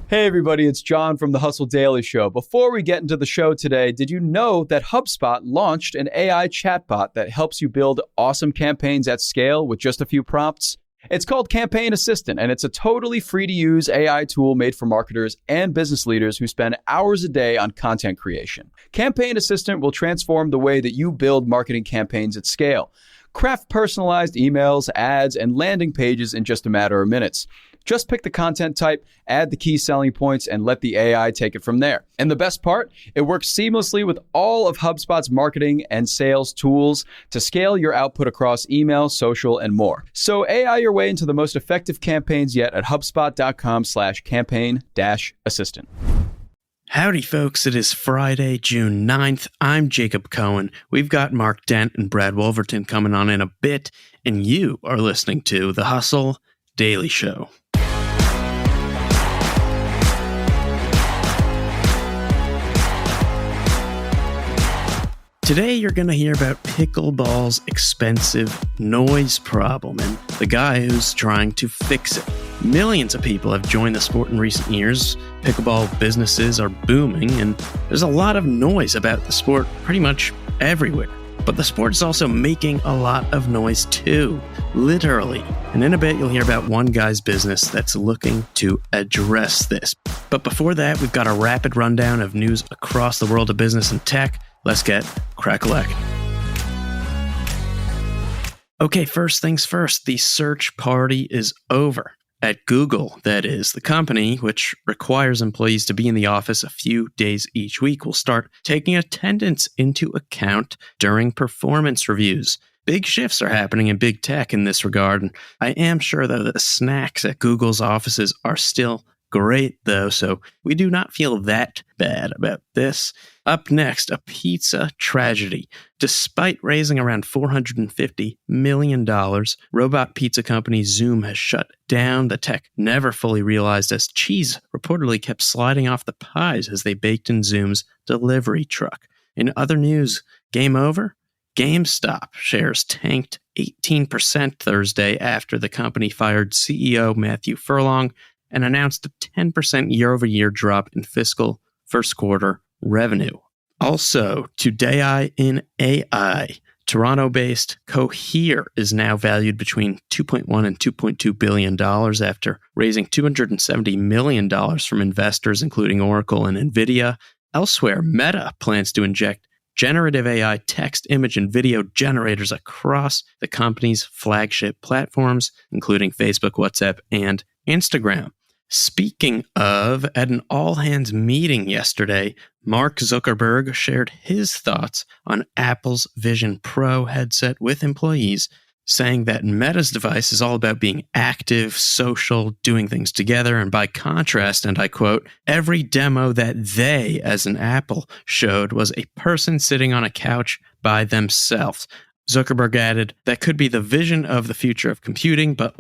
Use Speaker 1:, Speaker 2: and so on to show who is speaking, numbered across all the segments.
Speaker 1: Hey everybody, it's John from the Hustle Daily Show. Before we get into the show today, did you know that HubSpot launched an AI chatbot that helps you build awesome campaigns at scale with just a few prompts? It's called Campaign Assistant, and it's a totally free-to-use AI tool made for marketers and business leaders who spend hours a day on content creation. Campaign Assistant will transform the way that you build marketing campaigns at scale. Craft personalized emails, ads, and landing pages in just a matter of minutes. Just pick the content type, add the key selling points, and let the AI take it from there. And the best part, it works seamlessly with all of HubSpot's marketing and sales tools to scale your output across email, social, and more. So AI your way into the most effective campaigns yet at HubSpot.com/campaign-assistant.
Speaker 2: Howdy, folks. It is Friday, June 9th. I'm Jacob Cohen. We've got Mark Dent and Brad Wolverton coming on in a bit, and you are listening to The Hustle Daily Show. Today, you're going to hear about Pickleball's expensive noise problem and the guy who's trying to fix it. Millions of people have joined the sport in recent years. Pickleball businesses are booming, and there's a lot of noise about the sport pretty much everywhere. But the sport is also making a lot of noise too, literally. And in a bit, you'll hear about one guy's business that's looking to address this. But before that, we've got a rapid rundown of news across the world of business and tech. Let's get crack-a-lackin'. Okay, first things first, the search party is over. At Google, that is, the company, which requires employees to be in the office a few days each week, will start taking attendance into account during performance reviews. Big shifts are happening in big tech in this regard, and I am sure that the snacks at Google's offices are still great, though, so we do not feel that bad about this. Up next, a pizza tragedy. Despite raising around $450 million, robot pizza company Zume has shut down. The tech never fully realized as cheese reportedly kept sliding off the pies as they baked in Zume's delivery truck. In other news, game over? GameStop shares tanked 18% Thursday after the company fired CEO Matthew Furlong and announced a 10% year-over-year drop in fiscal first quarter revenue. Also, today in AI, Toronto-based Cohere is now valued between $2.1 and $2.2 billion after raising $270 million from investors, including Oracle and NVIDIA. Elsewhere, Meta plans to inject generative AI text, image, and video generators across the company's flagship platforms, including Facebook, WhatsApp, and Instagram. Speaking of, at an all-hands meeting yesterday, Mark Zuckerberg shared his thoughts on Apple's Vision Pro headset with employees, saying that Meta's device is all about being active, social, doing things together, and by contrast, and I quote, every demo that they, as in Apple, showed was a person sitting on a couch by themselves. Zuckerberg added, that could be the vision of the future of computing, but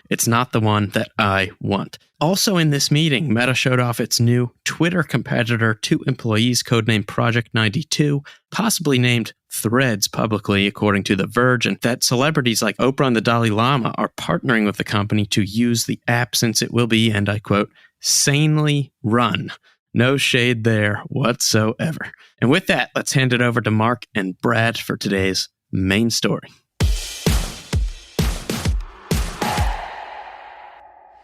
Speaker 2: it's not the one that I want. Also in this meeting, Meta showed off its new Twitter competitor to employees, codenamed Project 92, possibly named Threads publicly, according to The Verge, and that celebrities like Oprah and the Dalai Lama are partnering with the company to use the app since it will be, and I quote, sanely run. No shade there whatsoever. And with that, let's hand it over to Mark and Brad for today's main story.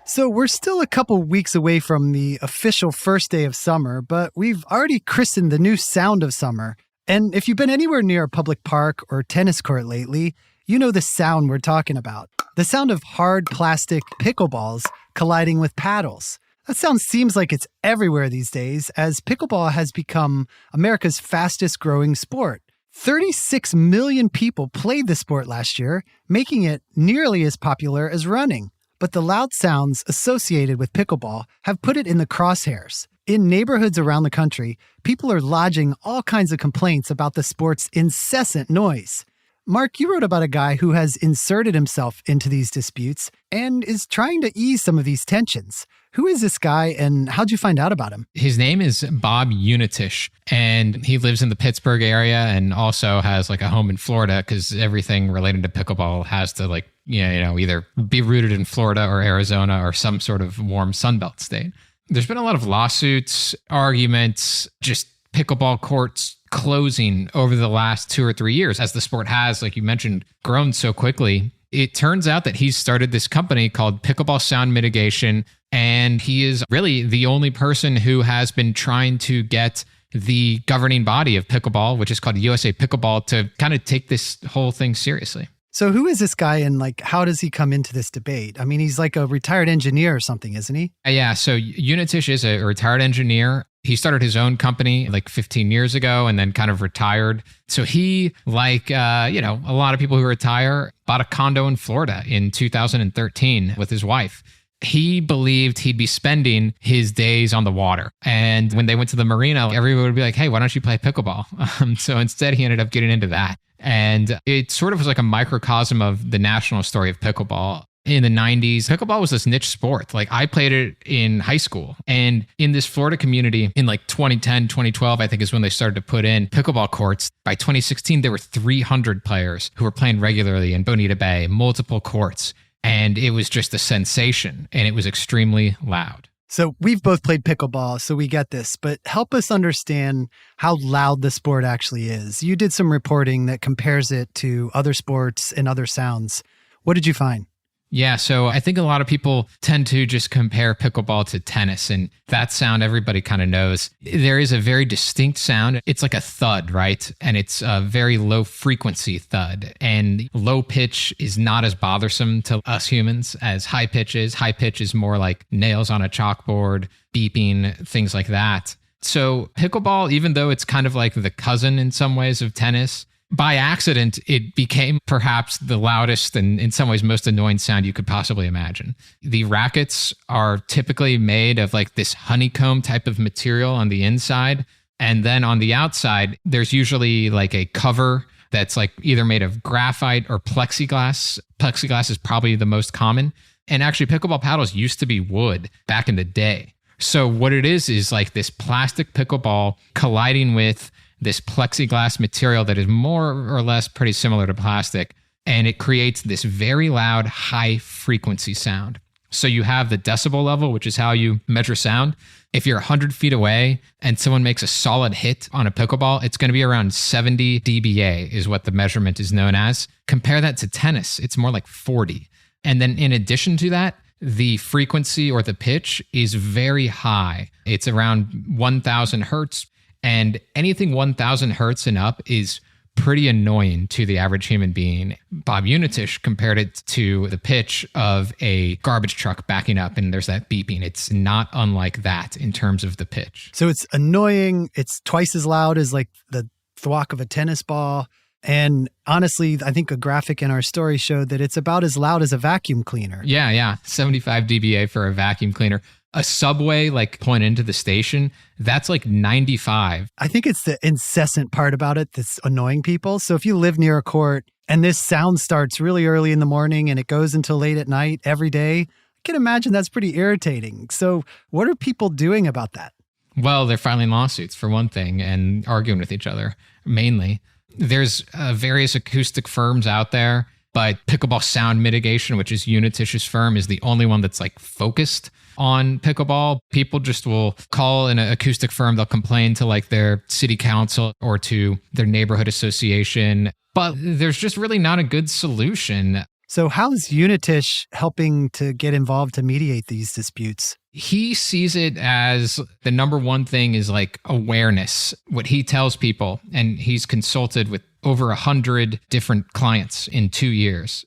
Speaker 3: So we're still a couple weeks away from the official first day of summer, but we've already christened the new sound of summer. And if you've been anywhere near a public park or tennis court lately, you know the sound we're talking about. The sound of hard plastic pickleballs colliding with paddles. That sound seems like it's everywhere these days, as pickleball has become America's fastest growing sport. 36 million people played the sport last year, making it nearly as popular as running. But the loud sounds associated with pickleball have put it in the crosshairs. In neighborhoods around the country, people are lodging all kinds of complaints about the sport's incessant noise. Mark, you wrote about a guy who has inserted himself into these disputes and is trying to ease some of these tensions. Who is this guy and how'd you find out about him?
Speaker 4: His name is Bob Unitish, and he lives in the Pittsburgh area and also has a home in Florida because everything related to pickleball has to either be rooted in Florida or Arizona or some sort of warm Sunbelt state. There's been a lot of lawsuits, arguments, just pickleball courts closing over the last 2 or 3 years as the sport has, like you mentioned, grown so quickly. It turns out that he's started this company called Pickleball Sound Mitigation, and he is really the only person who has been trying to get the governing body of pickleball, which is called USA Pickleball, to kind of take this whole thing seriously.
Speaker 3: So who is this guy and how does he come into this debate? I mean, he's like a retired engineer or something, isn't he?
Speaker 4: Yeah, so Unitish is a retired engineer. He started his own company 15 years ago and then kind of retired. So he, a lot of people who retire, bought a condo in Florida in 2013 with his wife. He believed he'd be spending his days on the water. And when they went to the marina, everyone would be like, hey, why don't you play pickleball? So instead, he ended up getting into that. And it sort of was like a microcosm of the national story of pickleball. In the 90s, pickleball was this niche sport. I played it in high school. And in this Florida community in 2010, 2012, I think is when they started to put in pickleball courts. By 2016, there were 300 players who were playing regularly in Bonita Bay, multiple courts. And it was just a sensation, and it was extremely loud.
Speaker 3: So we've both played pickleball, so we get this, but help us understand how loud the sport actually is. You did some reporting that compares it to other sports and other sounds. What did you find?
Speaker 4: Yeah, so I think a lot of people tend to just compare pickleball to tennis, and that sound everybody kind of knows. There is a very distinct sound. It's like a thud, right? And it's a very low frequency thud, and low pitch is not as bothersome to us humans as high pitch is. High pitch is more like nails on a chalkboard, beeping, things like that. So pickleball, even though it's kind of like the cousin in some ways of tennis, by accident, it became perhaps the loudest and in some ways most annoying sound you could possibly imagine. The rackets are typically made of this honeycomb type of material on the inside. And then on the outside, there's usually a cover that's either made of graphite or plexiglass. Plexiglass is probably the most common. And actually, pickleball paddles used to be wood back in the day. So what it is this plastic pickleball colliding with this plexiglass material that is more or less pretty similar to plastic, and it creates this very loud, high frequency sound. So you have the decibel level, which is how you measure sound. If you're 100 feet away and someone makes a solid hit on a pickleball, it's going to be around 70 dBA is what the measurement is known as. Compare that to tennis, it's more like 40. And then in addition to that, the frequency or the pitch is very high. It's around 1,000 hertz. And anything 1,000 hertz and up is pretty annoying to the average human being. Bob Unitish compared it to the pitch of a garbage truck backing up, and there's that beeping. It's not unlike that in terms of the pitch.
Speaker 3: So it's annoying. It's twice as loud as the thwack of a tennis ball. And honestly, I think a graphic in our story showed that it's about as loud as a vacuum cleaner.
Speaker 4: Yeah. 75 dBA for a vacuum cleaner. A subway pulling into the station, that's 95.
Speaker 3: I think it's the incessant part about it that's annoying people. So if you live near a court and this sound starts really early in the morning and it goes until late at night every day, I can imagine that's pretty irritating. So what are people doing about that?
Speaker 4: Well, they're filing lawsuits for one thing and arguing with each other, mainly. There's various acoustic firms out there, but Pickleball Sound Mitigation, which is Unitish's firm, is the only one that's focused on pickleball. People just will call an acoustic firm. They'll complain to their city council or to their neighborhood association, but there's just really not a good solution.
Speaker 3: So how is Unitish helping to get involved to mediate these disputes?
Speaker 4: He sees it as the number one thing is awareness, what he tells people. And he's consulted with over 100 different clients in 2 years.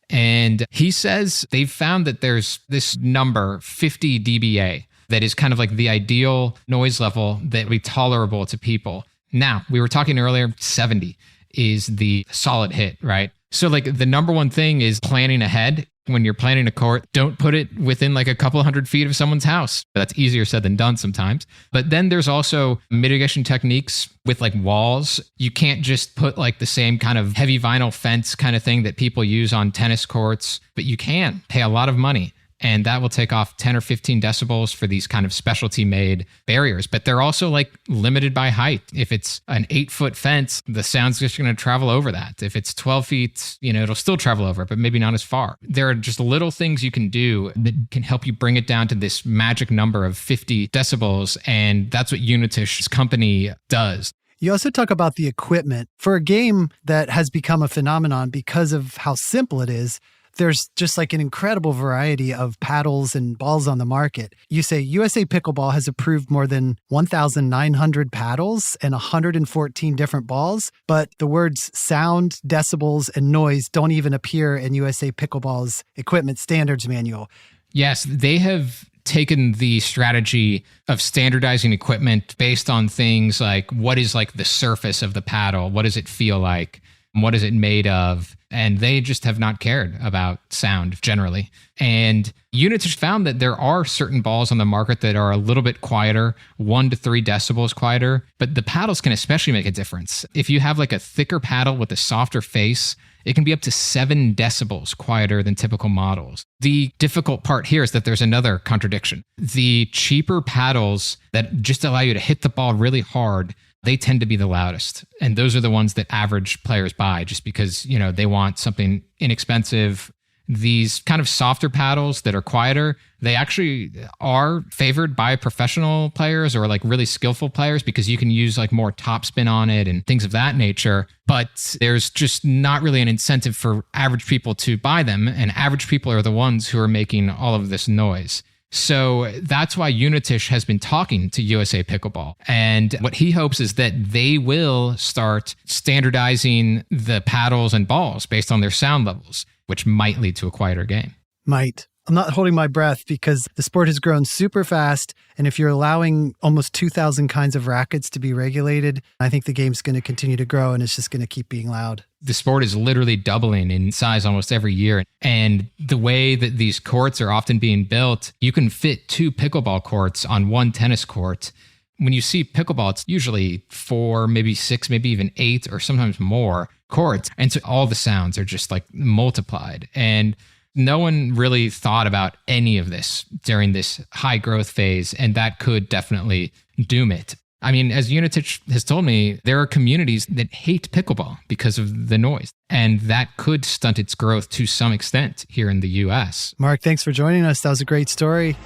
Speaker 4: And he says they've found that there's this number, 50 dBA, that is kind of the ideal noise level that would be tolerable to people. Now, we were talking earlier, 70 is the solid hit, right? So the number one thing is planning ahead. When you're planning a court, don't put it within a couple hundred feet of someone's house. That's easier said than done sometimes. But then there's also mitigation techniques with walls. You can't just put the same kind of heavy vinyl fence kind of thing that people use on tennis courts, but you can pay a lot of money and that will take off 10 or 15 decibels for these kind of specialty made barriers. But they're also like limited by height. If it's an 8-foot fence, the sound's just going to travel over that. If it's 12 feet, it'll still travel over it, but maybe not as far. There are just little things you can do that can help you bring it down to this magic number of 50 decibels. And that's what Unitish's company does.
Speaker 3: You also talk about the equipment. For a game that has become a phenomenon because of how simple it is, there's just like an incredible variety of paddles and balls on the market. You say USA Pickleball has approved more than 1,900 paddles and 114 different balls, but the words sound, decibels, and noise don't even appear in USA Pickleball's equipment standards manual.
Speaker 4: Yes, they have taken the strategy of standardizing equipment based on things like what is like the surface of the paddle, what does it feel like, what is it made of, and they just have not cared about sound generally. And Unitish found that there are certain balls on the market that are a little bit quieter, 1 to 3 decibels quieter, but the paddles can especially make a difference. If you have like a thicker paddle with a softer face, it can be up to 7 decibels quieter than typical models. The difficult part here is that there's another contradiction. The cheaper paddles that just allow you to hit the ball really hard, they tend to be the loudest. And those are the ones that average players buy just because, they want something inexpensive. These kind of softer paddles that are quieter, they actually are favored by professional players or like really skillful players because you can use like more topspin on it and things of that nature. But there's just not really an incentive for average people to buy them. And average people are the ones who are making all of this noise. So that's why Unitish has been talking to USA Pickleball. And what he hopes is that they will start standardizing the paddles and balls based on their sound levels, which might lead to a quieter game.
Speaker 3: Might. I'm not holding my breath because the sport has grown super fast. And if you're allowing almost 2,000 kinds of rackets to be regulated, I think the game's going to continue to grow and it's just going to keep being loud.
Speaker 4: The sport is literally doubling in size almost every year. And the way that these courts are often being built, you can fit 2 pickleball courts on 1 tennis court. When you see pickleball, it's usually 4, maybe 6, maybe even 8 or sometimes more courts. And so all the sounds are just like multiplied. And no one really thought about any of this during this high growth phase, and that could definitely doom it. I mean, as Unitish has told me, there are communities that hate pickleball because of the noise, and that could stunt its growth to some extent here in the US.
Speaker 3: Mark, thanks for joining us. That was a great story.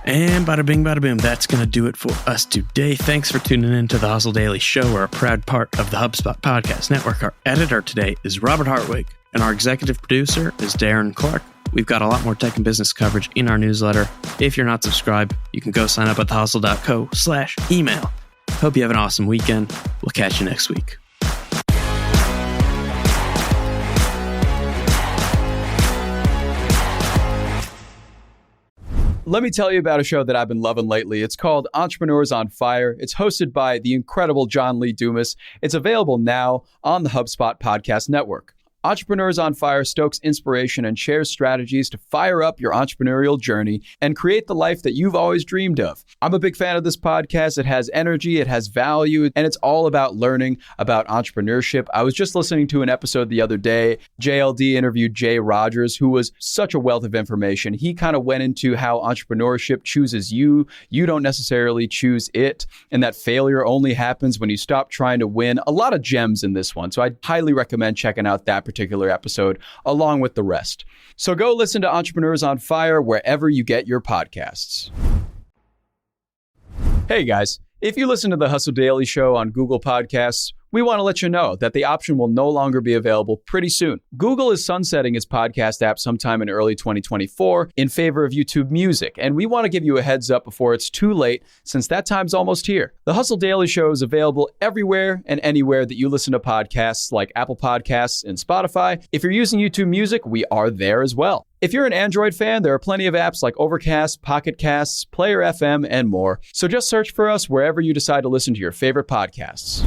Speaker 2: And bada bing, bada boom, that's going to do it for us today. Thanks for tuning in to the Hustle Daily Show. We're a proud part of the HubSpot Podcast Network. Our editor today is Robert Hartwig, and our executive producer is Darren Clarke. We've got a lot more tech and business coverage in our newsletter. If you're not subscribed, you can go sign up at thehustle.co/email. Hope you have an awesome weekend. We'll catch you next week.
Speaker 1: Let me tell you about a show that I've been loving lately. It's called Entrepreneurs on Fire. It's hosted by the incredible John Lee Dumas. It's available now on the HubSpot Podcast Network. Entrepreneurs on Fire stokes inspiration and shares strategies to fire up your entrepreneurial journey and create the life that you've always dreamed of. I'm a big fan of this podcast. It has energy, it has value, and it's all about learning about entrepreneurship. I was just listening to an episode the other day. JLD interviewed Jay Rogers, who was such a wealth of information. He kind of went into how entrepreneurship chooses you. You don't necessarily choose it, and that failure only happens when you stop trying to win. A lot of gems in this one, so I highly recommend checking out that particular episode along with the rest. So go listen to Entrepreneurs on Fire wherever you get your podcasts. Hey guys, if you listen to the Hustle Daily Show on Google Podcasts, we want to let you know that the option will no longer be available pretty soon. Google is sunsetting its podcast app sometime in early 2024 in favor of YouTube Music, and we want to give you a heads up before it's too late since that time's almost here. The Hustle Daily Show is available everywhere and anywhere that you listen to podcasts like Apple Podcasts and Spotify. If you're using YouTube Music, we are there as well. If you're an Android fan, there are plenty of apps like Overcast, Pocket Casts, Player FM, and more. So just search for us wherever you decide to listen to your favorite podcasts.